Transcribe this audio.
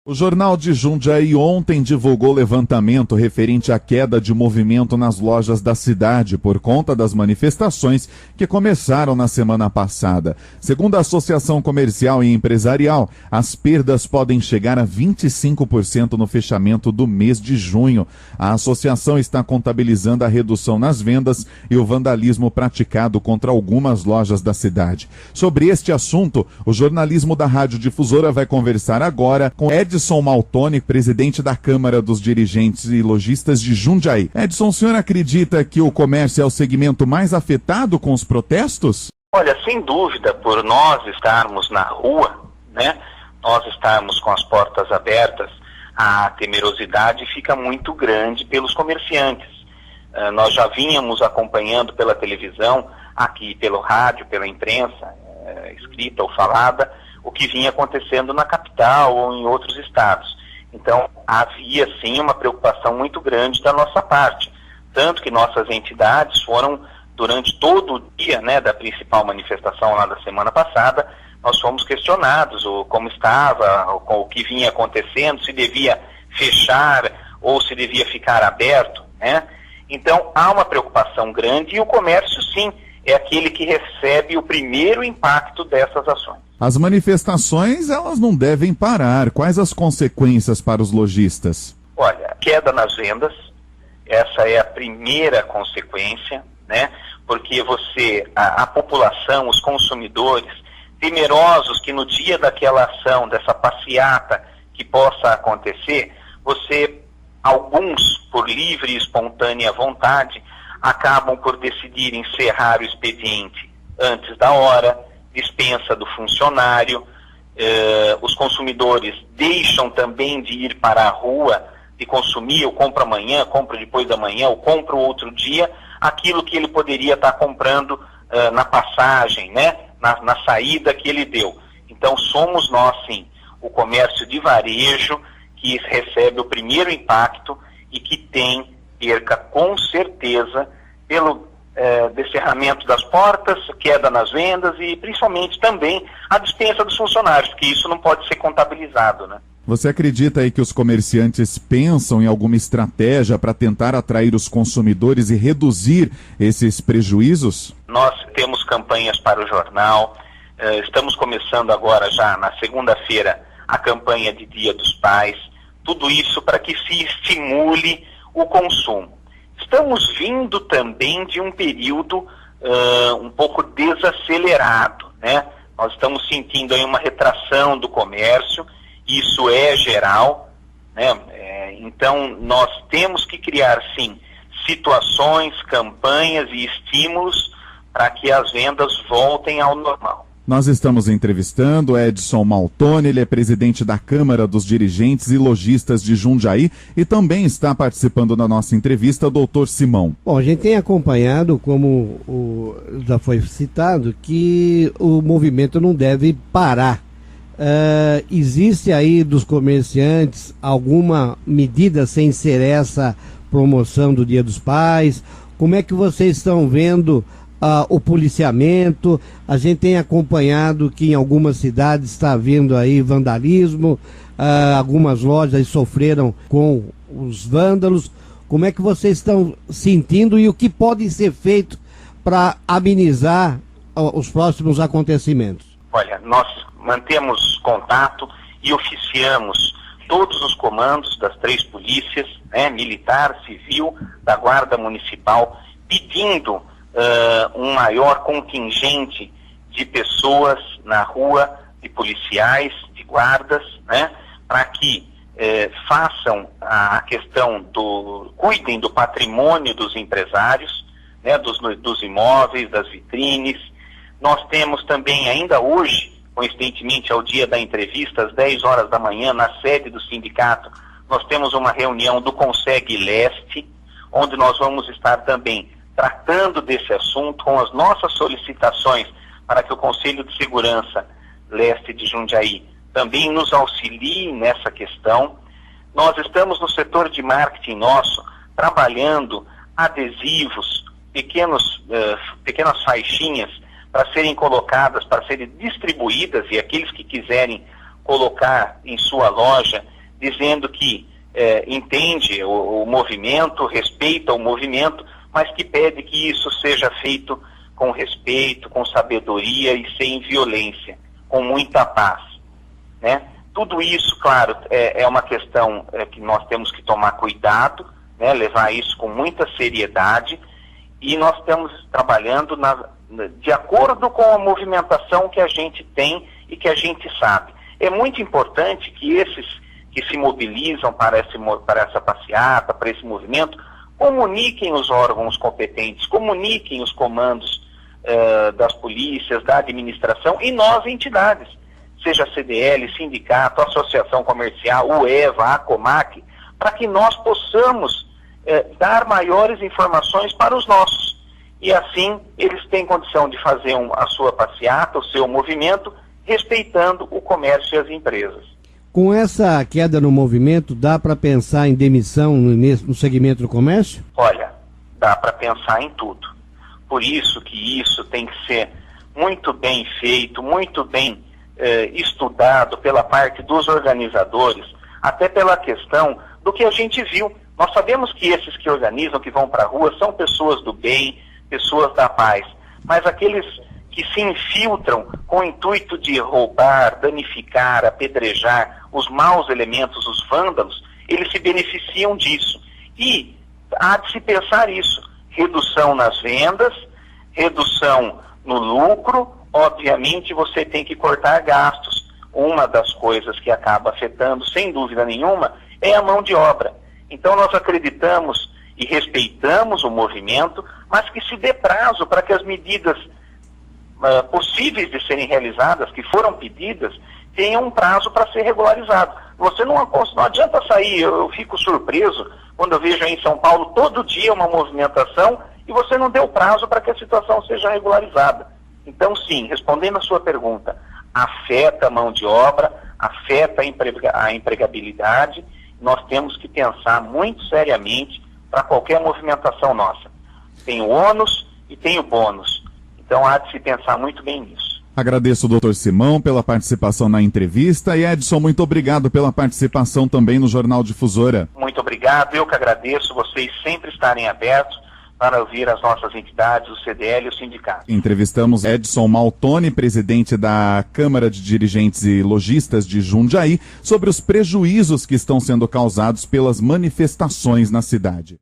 O Jornal de Jundiaí ontem divulgou levantamento referente à queda de movimento nas lojas da cidade por conta das manifestações que começaram na semana passada. Segundo a Associação Comercial e Empresarial, as perdas podem chegar a 25% no fechamento do mês de junho. A associação está contabilizando a redução nas vendas e o vandalismo praticado contra algumas lojas da cidade. Sobre este assunto, o jornalismo da Rádio Difusora vai conversar agora com Edson Maltoni, presidente da Câmara dos Dirigentes e Lojistas de Jundiaí. Edson, o senhor acredita que o comércio é o segmento mais afetado com os protestos? Olha, sem dúvida, por nós estarmos na rua, né, nós estarmos com as portas abertas, a temerosidade fica muito grande pelos comerciantes. Nós já vínhamos acompanhando pela televisão, aqui pelo rádio, pela imprensa, escrita ou falada, o que vinha acontecendo na capital ou em outros estados. Então, havia sim uma preocupação muito grande da nossa parte, tanto que nossas entidades foram, durante todo o dia, né, da principal manifestação lá da semana passada, nós fomos questionados como estava, o que vinha acontecendo, se devia fechar ou se devia ficar aberto, né? Então, há uma preocupação grande e o comércio, sim, é aquele que recebe o primeiro impacto dessas ações. As manifestações, elas não devem parar. Quais as consequências para os lojistas? Olha, queda nas vendas, essa é a primeira consequência, né? Porque a população, os consumidores, temerosos que no dia daquela ação, dessa passeata que possa acontecer, alguns, por livre e espontânea vontade, acabam por decidir encerrar o expediente antes da hora, dispensa do funcionário, os consumidores deixam também de ir para a rua e consumir, eu compro amanhã, compro depois da manhã, ou compro outro dia, aquilo que ele poderia estar comprando na passagem, né? Na saída que ele deu. Então somos nós, sim, o comércio de varejo que recebe o primeiro impacto e que tem perca com certeza pelo descerramento das portas, queda nas vendas e principalmente também a dispensa dos funcionários, porque isso não pode ser contabilizado, né? Você acredita aí que os comerciantes pensam em alguma estratégia para tentar atrair os consumidores e reduzir esses prejuízos? Nós temos campanhas para o jornal, estamos começando agora já na segunda-feira a campanha de Dia dos Pais, tudo isso para que se estimule o consumo. Estamos vindo também de um período um pouco desacelerado, né? Nós estamos sentindo aí uma retração do comércio, isso é geral, né? Então nós temos que criar sim situações, campanhas e estímulos para que as vendas voltem ao normal. Nós estamos entrevistando Edson Maltoni, ele é presidente da Câmara dos Dirigentes e Lojistas de Jundiaí e também está participando da nossa entrevista o doutor Simão. Bom, a gente tem acompanhado, como já foi citado, que o movimento não deve parar. Existe aí dos comerciantes alguma medida sem ser essa promoção do Dia dos Pais? Como é que vocês estão vendo o policiamento? A gente tem acompanhado que em algumas cidades está havendo aí vandalismo, algumas lojas sofreram com os vândalos. Como é que vocês estão sentindo e o que pode ser feito para amenizar os próximos acontecimentos? Olha, nós mantemos contato e oficiamos todos os comandos das 3 polícias, né, militar, civil, da Guarda Municipal, pedindo um maior contingente de pessoas na rua, de policiais, de guardas, né, para que façam a questão cuidem do patrimônio dos empresários, né, dos imóveis, das vitrines. Nós temos também ainda hoje, coincidentemente ao dia da entrevista, às 10 horas da manhã, na sede do sindicato, nós temos uma reunião do Conseg Leste, onde nós vamos estar também tratando desse assunto com as nossas solicitações para que o Conselho de Segurança Leste de Jundiaí também nos auxilie nessa questão. Nós estamos no setor de marketing nosso, trabalhando adesivos, pequenas faixinhas para serem colocadas, para serem distribuídas, e aqueles que quiserem colocar em sua loja dizendo que entende o movimento, respeita o movimento, mas que pede que isso seja feito com respeito, com sabedoria e sem violência, com muita paz, né? Tudo isso, claro, é uma questão que nós temos que tomar cuidado, né? Levar isso com muita seriedade, e nós estamos trabalhando de acordo com a movimentação que a gente tem e que a gente sabe. É muito importante que esses que se mobilizam para essa passeata, para esse movimento, comuniquem os órgãos competentes, comuniquem os comandos das polícias, da administração e nós, entidades, seja a CDL, sindicato, associação comercial, o EVA, a Comac, para que nós possamos dar maiores informações para os nossos. E assim eles têm condição de fazer a sua passeata, o seu movimento, respeitando o comércio e as empresas. Com essa queda no movimento, dá para pensar em demissão no segmento do comércio? Olha, dá para pensar em tudo. Por isso que isso tem que ser muito bem feito, muito bem estudado pela parte dos organizadores, até pela questão do que a gente viu. Nós sabemos que esses que organizam, que vão para a rua, são pessoas do bem, pessoas da paz, mas aqueles que se infiltram com o intuito de roubar, danificar, apedrejar os maus elementos, os vândalos, eles se beneficiam disso. E há de se pensar isso, redução nas vendas, redução no lucro, obviamente você tem que cortar gastos. Uma das coisas que acaba afetando, sem dúvida nenhuma, é a mão de obra. Então nós acreditamos e respeitamos o movimento, mas que se dê prazo para que as medidas possíveis de serem realizadas, que foram pedidas, tenham um prazo para ser regularizado. Você não adianta sair, eu fico surpreso quando eu vejo aí em São Paulo todo dia uma movimentação e você não deu prazo para que a situação seja regularizada. Então sim, respondendo a sua pergunta, afeta a mão de obra, afeta a empregabilidade, nós temos que pensar muito seriamente para qualquer movimentação nossa. Tem o ônus e tem o bônus. Então há de se pensar muito bem nisso. Agradeço ao Dr. Simão pela participação na entrevista e Edson, muito obrigado pela participação também no Jornal Difusora. Muito obrigado, eu que agradeço vocês sempre estarem abertos para ouvir as nossas entidades, o CDL e o sindicato. Entrevistamos Edson Maltoni, presidente da Câmara de Dirigentes e Lojistas de Jundiaí, sobre os prejuízos que estão sendo causados pelas manifestações na cidade.